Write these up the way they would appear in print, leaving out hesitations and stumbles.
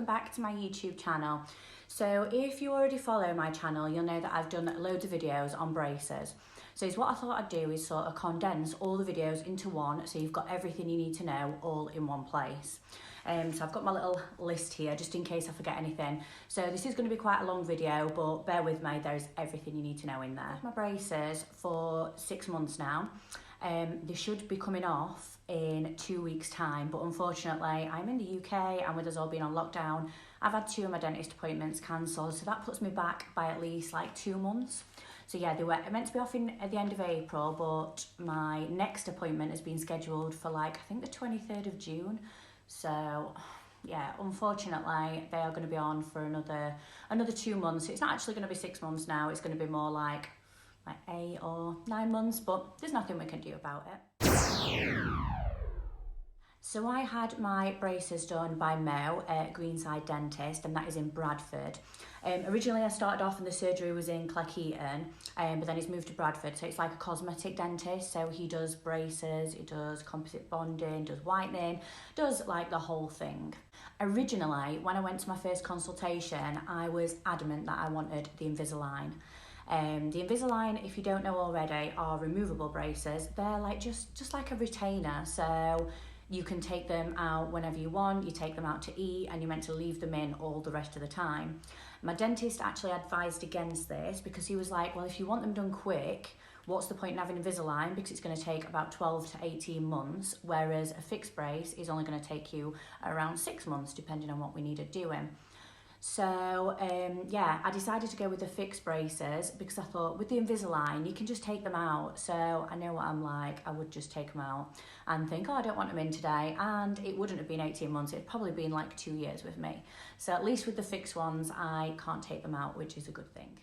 welcome back to my YouTube channel. So if you already follow my channel, you'll know that I've done loads of videos on braces. So what I thought I'd do is sort of condense all the videos into one, so you've got everything you need to know all in one place. So I've got my little list here just in case I forget anything. So this is going to be quite a long video, but bear with me, there's everything you need to know in there. My braces for 6 months now. They should be coming off in 2 weeks time, but unfortunately I'm in the UK and with us all being on lockdown, I've had 2 of my dentist appointments cancelled, so that puts me back by at least like 2 months. So yeah, they were meant to be off at the end of April, but my next appointment has been scheduled for like, I think the 23rd of June. So yeah, unfortunately they are going to be on for another 2 months. It's not actually going to be 6 months now, it's going to be more like 8 or 9 months, but there's nothing we can do about it. So I had my braces done by Mo at Greenside Dentist, and that is in Bradford. Originally I started off and the surgery was in Cleckheaton, but then he's moved to Bradford, so it's like a cosmetic dentist. So he does braces, he does composite bonding, does whitening, does like the whole thing. Originally, when I went to my first consultation, I was adamant that I wanted the Invisalign. The Invisalign, if you don't know already, are removable braces. They're like just like a retainer, so you can take them out whenever you want, you take them out to eat, and you're meant to leave them in all the rest of the time. My dentist actually advised against this because he was like, well, if you want them done quick, what's the point in having Invisalign, because it's going to take about 12 to 18 months, whereas a fixed brace is only going to take you around 6 months, depending on what we needed doing. So yeah, I decided to go with the fixed braces because I thought with the Invisalign, you can just take them out. So I know what I'm like, I would just take them out and think, oh, I don't want them in today. And it wouldn't have been 18 months, it'd probably been like 2 years with me. So at least with the fixed ones, I can't take them out, which is a good thing.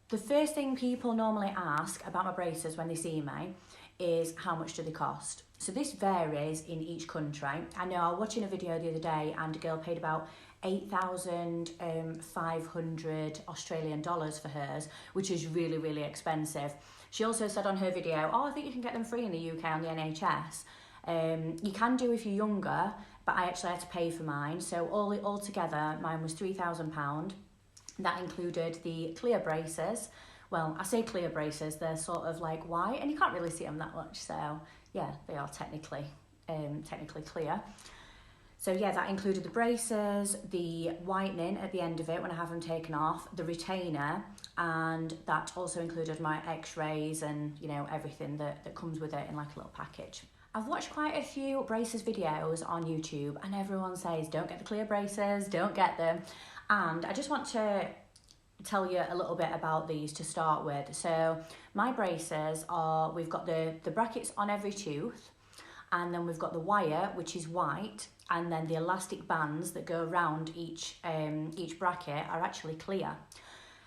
The first thing people normally ask about my braces when they see me is how much do they cost? So this varies in each country. I know I was watching a video the other day and a girl paid about 8,500 Australian dollars for hers, which is really, really expensive. She also said on her video, oh, I think you can get them free in the UK on the NHS. You can do if you're younger, but I actually had to pay for mine. So all together, mine was £3,000. That included the clear braces. Well, I say clear braces, they're sort of like white and you can't really see them that much. So yeah, they are technically clear. So yeah, that included the braces, the whitening at the end of it when I have them taken off, the retainer, and that also included my x-rays and, you know, everything that comes with it in like a little package. I've watched quite a few braces videos on YouTube and everyone says, don't get the clear braces, don't get them. And I just want to tell you a little bit about these to start with. So my braces are, we've got the brackets on every tooth, and then we've got the wire, which is white, and then the elastic bands that go around each bracket are actually clear.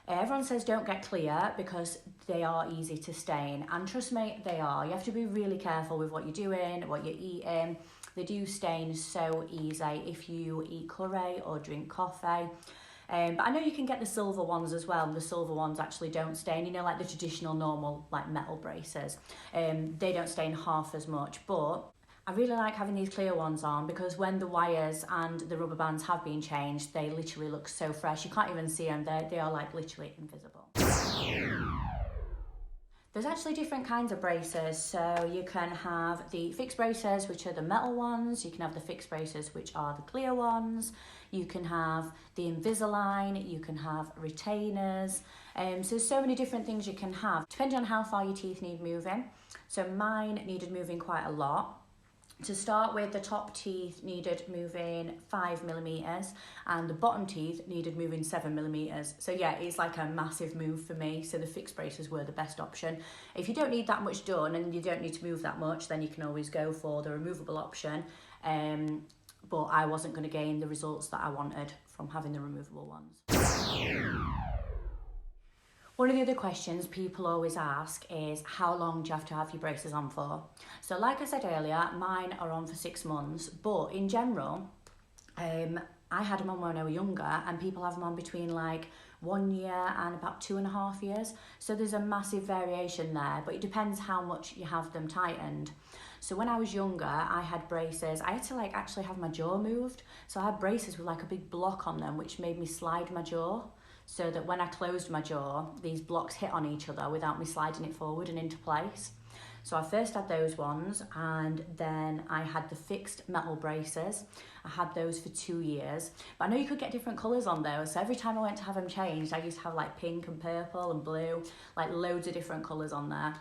Everyone says don't get clear because they are easy to stain, and trust me, they are. You have to be really careful with what you're doing, what you're eating. They do stain so easy if you eat curry or drink coffee. But I know you can get the silver ones as well. The silver ones actually don't stain, you know, like the traditional normal like metal braces. They don't stain half as much, but I really like having these clear ones on because when the wires and the rubber bands have been changed, they literally look so fresh. You can't even see them, they are like literally invisible. There's actually different kinds of braces, so you can have the fixed braces, which are the metal ones, you can have the fixed braces, which are the clear ones, you can have the Invisalign, you can have retainers, so many different things you can have, depending on how far your teeth need moving. So mine needed moving quite a lot. To start with, the top teeth needed moving 5mm and the bottom teeth needed moving 7mm. So yeah, it's like a massive move for me. So the fixed braces were the best option. If you don't need that much done and you don't need to move that much, then you can always go for the removable option. But I wasn't going to gain the results that I wanted from having the removable ones. One of the other questions people always ask is how long do you have to have your braces on for? So like I said earlier, mine are on for 6 months, but in general, I had them on when I was younger and people have them on between like 1 year and about 2.5 years. So there's a massive variation there, but it depends how much you have them tightened. So when I was younger, I had braces. I had to like actually have my jaw moved. So I had braces with like a big block on them, which made me slide my jaw, so that when I closed my jaw, these blocks hit on each other without me sliding it forward and into place. So I first had those ones, and then I had the fixed metal braces. I had those for 2 years, but I know you could get different colours on those. So every time I went to have them changed, I used to have like pink and purple and blue, like loads of different colours on there.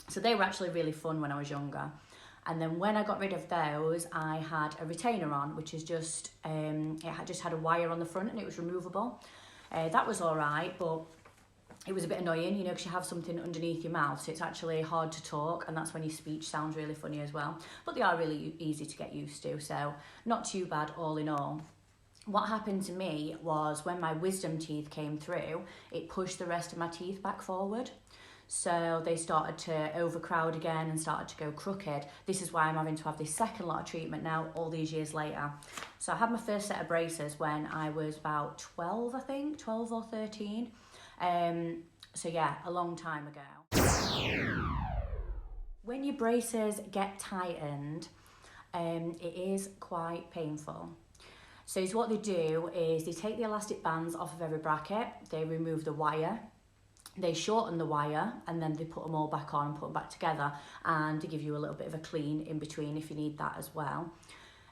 So they were actually really fun when I was younger. And then when I got rid of those, I had a retainer on, which is just, it had a wire on the front and it was removable. That was all right, but it was a bit annoying, you know, because you have something underneath your mouth, so it's actually hard to talk, and that's when your speech sounds really funny as well. But they are really easy to get used to, so not too bad all in all. What happened to me was when my wisdom teeth came through, it pushed the rest of my teeth back forward. So they started to overcrowd again and started to go crooked. This is why I'm having to have this second lot of treatment now, all these years later. So I had my first set of braces when I was about 12, I think, 12 or 13. So yeah, a long time ago. When your braces get tightened, it is quite painful. So what they do is they take the elastic bands off of every bracket, they remove the wire, they shorten the wire, and then they put them all back on and put them back together, and they give you a little bit of a clean in between if you need that as well.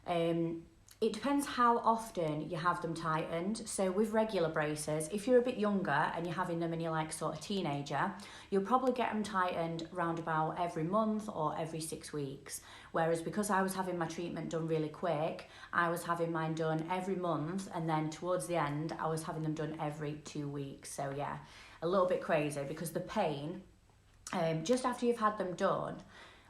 It depends how often you have them tightened. So with regular braces, if you're a bit younger and you're having them and you're like sort of teenager, you'll probably get them tightened round about every month or every 6 weeks. Whereas because I was having my treatment done really quick, I was having mine done every month, and then towards the end, I was having them done every 2 weeks. So yeah, a little bit crazy, because the pain, just after you've had them done,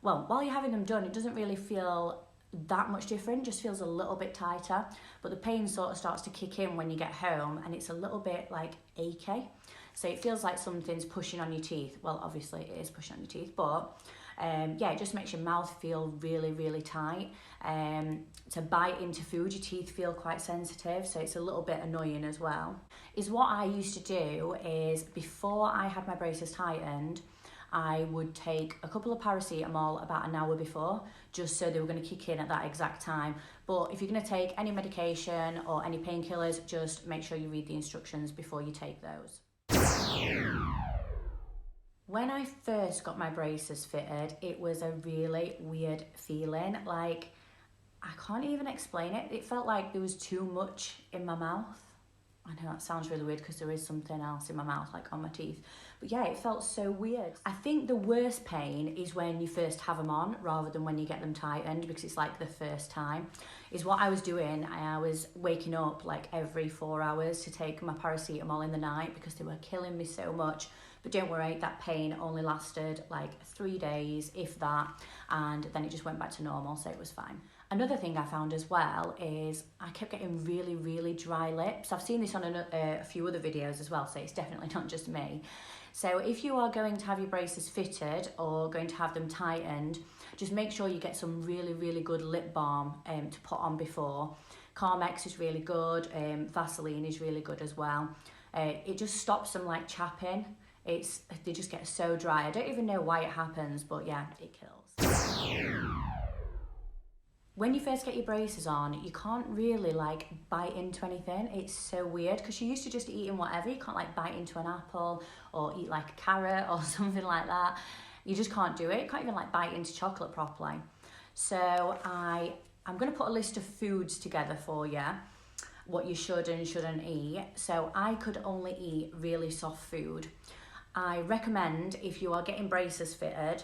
well, while you're having them done, it doesn't really feel that much different, just feels a little bit tighter, but the pain sort of starts to kick in when you get home, and it's a little bit like achy, so it feels like something's pushing on your teeth. Well, obviously it is pushing on your teeth, but yeah, it just makes your mouth feel really, really tight. To bite into food, your teeth feel quite sensitive, so it's a little bit annoying as well. What I used to do is, before I had my braces tightened, I would take a couple of paracetamol about an hour before, just so they were going to kick in at that exact time. But if you're going to take any medication or any painkillers, just make sure you read the instructions before you take those. When I first got my braces fitted, it was a really weird feeling. Like, I can't even explain it. It felt like there was too much in my mouth. I know that sounds really weird because there is something else in my mouth, like on my teeth. But yeah, it felt so weird. I think the worst pain is when you first have them on rather than when you get them tightened, because it's like the first time. What I was doing, I was waking up like every 4 hours to take my paracetamol in the night because they were killing me so much. But don't worry, that pain only lasted like 3 days, if that, and then it just went back to normal, so it was fine. Another thing I found as well is I kept getting really, really dry lips. I've seen this on a few other videos as well, so it's definitely not just me. So if you are going to have your braces fitted or going to have them tightened, just make sure you get some really, really good lip balm to put on before. Carmex is really good, Vaseline is really good as well. It just stops them like chapping. They just get so dry. I don't even know why it happens, but yeah, it kills. When you first get your braces on, you can't really like bite into anything. It's so weird because you're used to just eating whatever. You can't like bite into an apple or eat like a carrot or something like that. You just can't do it. You can't even like bite into chocolate properly. So I'm going to put a list of foods together for you, what you should and shouldn't eat. So I could only eat really soft food. I recommend, if you are getting braces fitted,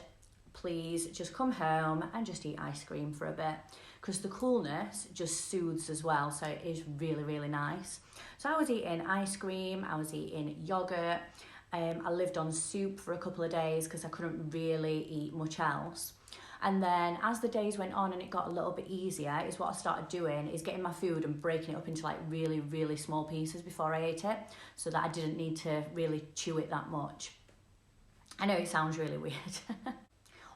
please just come home and just eat ice cream for a bit, because the coolness just soothes as well, so it is really, really nice. So I was eating ice cream, I was eating yogurt, I lived on soup for a couple of days because I couldn't really eat much else. And then as the days went on and it got a little bit easier, what I started doing is getting my food and breaking it up into like really, really small pieces before I ate it, so that I didn't need to really chew it that much. I know it sounds really weird.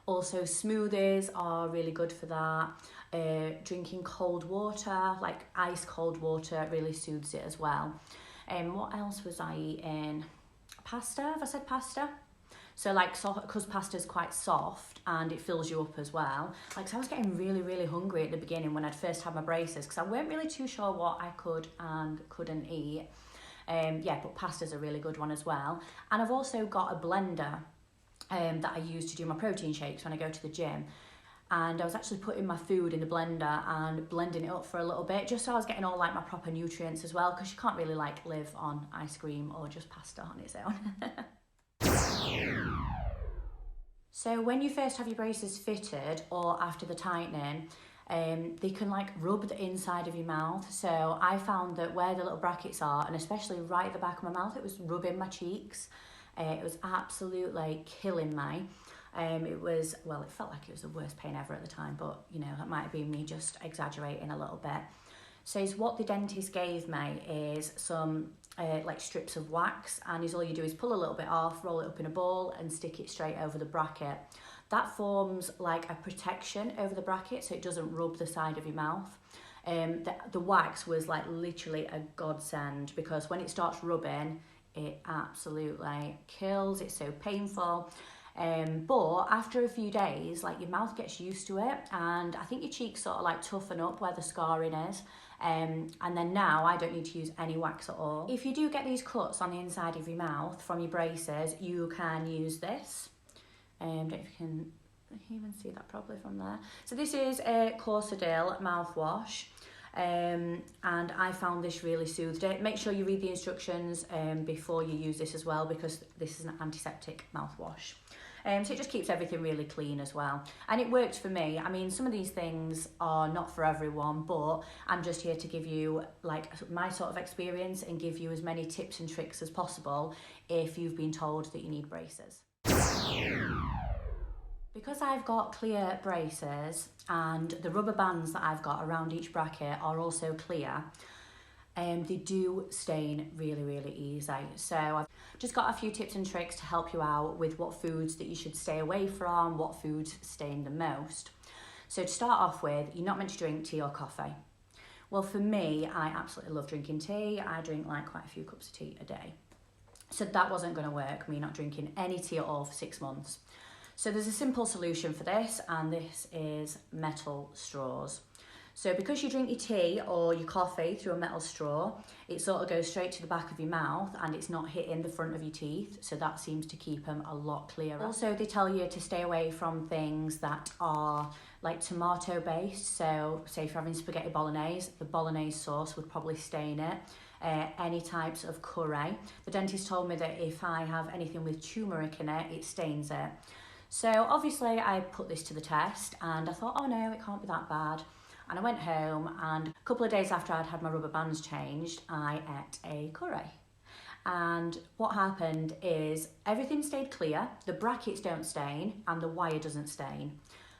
Also, smoothies are really good for that. Drinking cold water, like ice cold water, really soothes it as well. What else was I eating? Pasta, have I said pasta? So like, because pasta's quite soft and it fills you up as well. Like, so I was getting really, really hungry at the beginning when I'd first had my braces, because I weren't really too sure what I could and couldn't eat. Yeah, but pasta's a really good one as well. And I've also got a blender that I use to do my protein shakes when I go to the gym. And I was actually putting my food in the blender and blending it up for a little bit, just so I was getting all like my proper nutrients as well, because you can't really like live on ice cream or just pasta on its own. So when you first have your braces fitted or after the tightening, they can like rub the inside of your mouth. So I found that where the little brackets are, and especially right at the back of my mouth, it was rubbing my cheeks. It was absolutely killing me. It was, well, it felt like it was the worst pain ever at the time, but you know, that might have been me just exaggerating a little bit. So what the dentist gave me is some like strips of wax, and all you do is pull a little bit off, roll it up in a ball and stick it straight over the bracket. That forms like a protection over the bracket so it doesn't rub the side of your mouth. The wax was like literally a godsend, because when it starts rubbing, it absolutely kills. It's so painful. But after a few days, like your mouth gets used to it, and I think your cheeks sort of like toughen up where the scarring is. And then now I don't need to use any wax at all. If you do get these cuts on the inside of your mouth from your braces, you can use this. Don't know if you can even see that properly from there. So this is a Corsadil mouthwash. And I found this really soothed it. Make sure you read the instructions before you use this as well, because this is an antiseptic mouthwash. So it just keeps everything really clean as well. And it worked for me. I mean, some of these things are not for everyone, but I'm just here to give you like my sort of experience and give you as many tips and tricks as possible if you've been told that you need braces. Because I've got clear braces and the rubber bands that I've got around each bracket are also clear, they do stain really, really easy. So I've just got a few tips and tricks to help you out with what foods that you should stay away from, what foods stain the most. So to start off with, you're not meant to drink tea or coffee. Well, for me, I absolutely love drinking tea. I drink like quite a few cups of tea a day. So that wasn't going to work, me not drinking any tea at all for 6 months. So there's a simple solution for this, and this is metal straws. So because you drink your tea or your coffee through a metal straw, it sort of goes straight to the back of your mouth and it's not hitting the front of your teeth. So that seems to keep them a lot clearer. Also, they tell you to stay away from things that are like tomato based. So say if you're having spaghetti bolognese, the bolognese sauce would probably stain it. Any types of curry. The dentist told me that if I have anything with turmeric in it, it stains it. So obviously I put this to the test and I thought, oh no, it can't be that bad. And I went home, and a couple of days after I'd had my rubber bands changed, I ate a curry. And what happened is everything stayed clear, the brackets don't stain and the wire doesn't stain,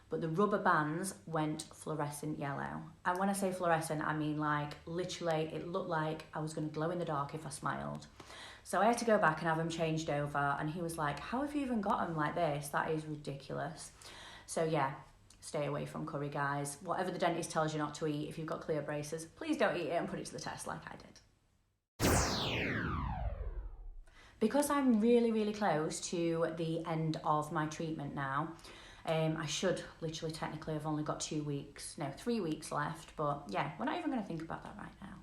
but the rubber bands went fluorescent yellow. And when I say fluorescent, I mean like literally it looked like I was going to glow in the dark if I smiled. So I had to go back and have them changed over, and he was like, how have you even got them like this? That is ridiculous. So yeah, stay away from curry, guys. Whatever the dentist tells you not to eat, if you've got clear braces, please don't eat it and put it to the test like I did. Because I'm really, really close to the end of my treatment now, I should literally technically have only got 3 weeks left, but yeah, we're not even going to think about that right now.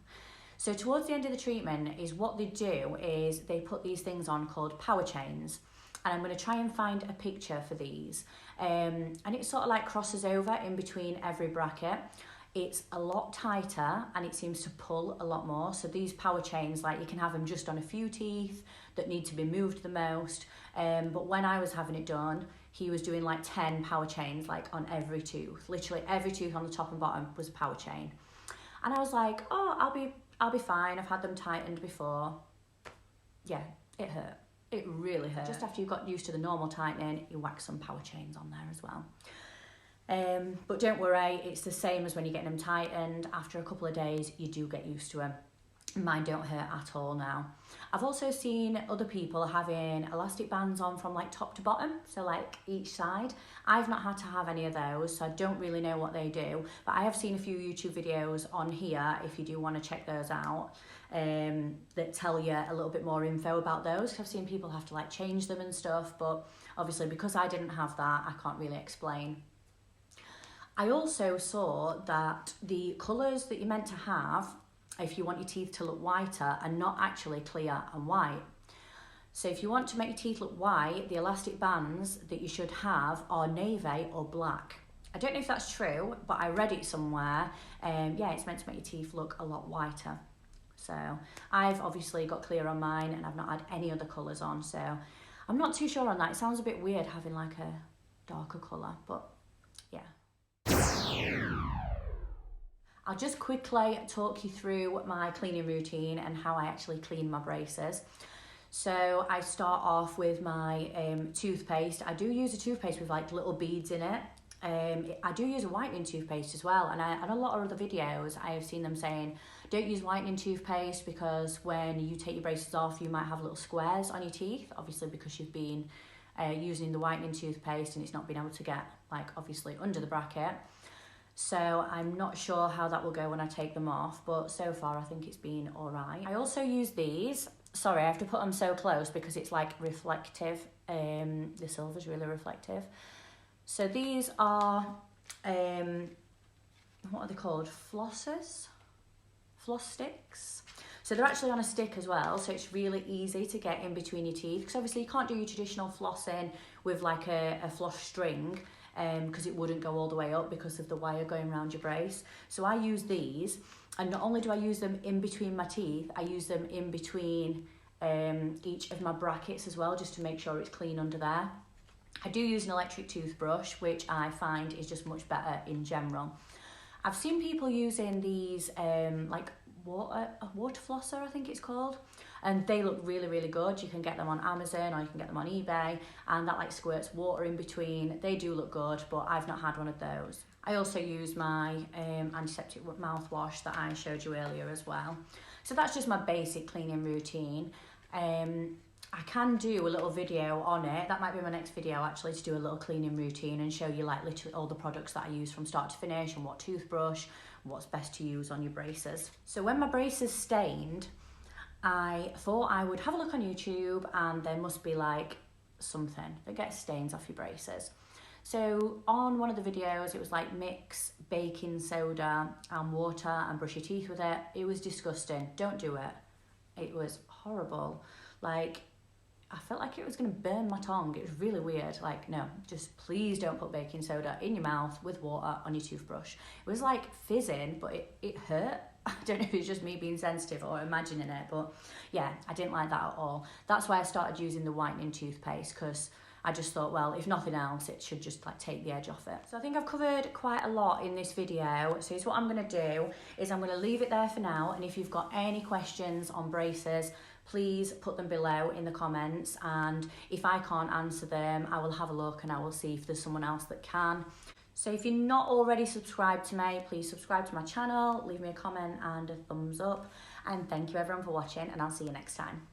So towards the end of the treatment is what they do is they put these things on called power chains. And I'm going to try and find a picture for these. And it sort of like crosses over in between every bracket. It's a lot tighter and it seems to pull a lot more. So these power chains, like you can have them just on a few teeth that need to be moved the most. But when I was having it done, he was doing like 10 power chains like on every tooth. Literally every tooth on the top and bottom was a power chain. And I was like, oh, I'll be fine. I've had them tightened before. Yeah, it hurt. It really hurt. Just after you've got used to the normal tightening, you whack some power chains on there as well. But don't worry, it's the same as when you're getting them tightened. After a couple of days, you do get used to them. Mine don't hurt at all now. I've also seen other people having elastic bands on from like top to bottom, so like each side. I've not had to have any of those, so I don't really know what they do, but I have seen a few YouTube videos on here if you do want to check those out, that tell you a little bit more info about those. I've seen people have to like change them and stuff, but obviously because I didn't have that, I can't really explain. I also saw that the colours that you're meant to have if you want your teeth to look whiter are not actually clear and white. So if you want to make your teeth look white, the elastic bands that you should have are navy or black. I don't know if that's true, but I read it somewhere. Yeah, it's meant to make your teeth look a lot whiter. So I've obviously got clear on mine and I've not had any other colours on, so I'm not too sure on that. It sounds a bit weird having like a darker colour, but yeah. I'll just quickly talk you through my cleaning routine and how I actually clean my braces. So I start off with my toothpaste. I do use a toothpaste with like little beads in it. I do use a whitening toothpaste as well, and a lot of other videos I have seen them saying don't use whitening toothpaste because when you take your braces off you might have little squares on your teeth, obviously because you've been using the whitening toothpaste and it's not been able to get like obviously under the bracket. So I'm not sure how that will go when I take them off, but so far I think it's been all right. I also use these. Sorry, I have to put them so close because it's like reflective. The silver's really reflective. So these are, what are they called? Flossers? Floss sticks. So they're actually on a stick as well, so it's really easy to get in between your teeth, because obviously you can't do your traditional flossing with like a floss string, because it wouldn't go all the way up because of the wire going around your brace. So I use these, and not only do I use them in between my teeth, I use them in between each of my brackets as well, just to make sure it's clean under there. I do use an electric toothbrush, which I find is just much better in general. I've seen people using these like a water flosser, I think it's called, and they look really, really good. You can get them on Amazon or you can get them on eBay, and that like squirts water in between. They do look good, but I've not had one of those. I also use my antiseptic mouthwash that I showed you earlier as well. So that's just my basic cleaning routine. I can do a little video on it. That might be my next video actually, to do a little cleaning routine and show you like literally all the products that I use from start to finish and what toothbrush, what's best to use on your braces. So when my braces stained, I thought I would have a look on YouTube, and there must be like something that gets stains off your braces. So on one of the videos, it was like mix baking soda and water and brush your teeth with it. It was disgusting. Don't do it. It was horrible. Like, I felt like it was going to burn my tongue. It was really weird. Like, no, just please don't put baking soda in your mouth with water on your toothbrush. It was like fizzing, but it hurt. I don't know if it's just me being sensitive or imagining it, but yeah, I didn't like that at all. That's why I started using the whitening toothpaste, because I just thought, well, if nothing else, it should just like take the edge off it. So I think I've covered quite a lot in this video. So here's what I'm going to do is I'm going to leave it there for now. And if you've got any questions on braces, please put them below in the comments. And if I can't answer them, I will have a look and I will see if there's someone else that can. So if you're not already subscribed to me, please subscribe to my channel, leave me a comment and a thumbs up. And thank you everyone for watching, and I'll see you next time.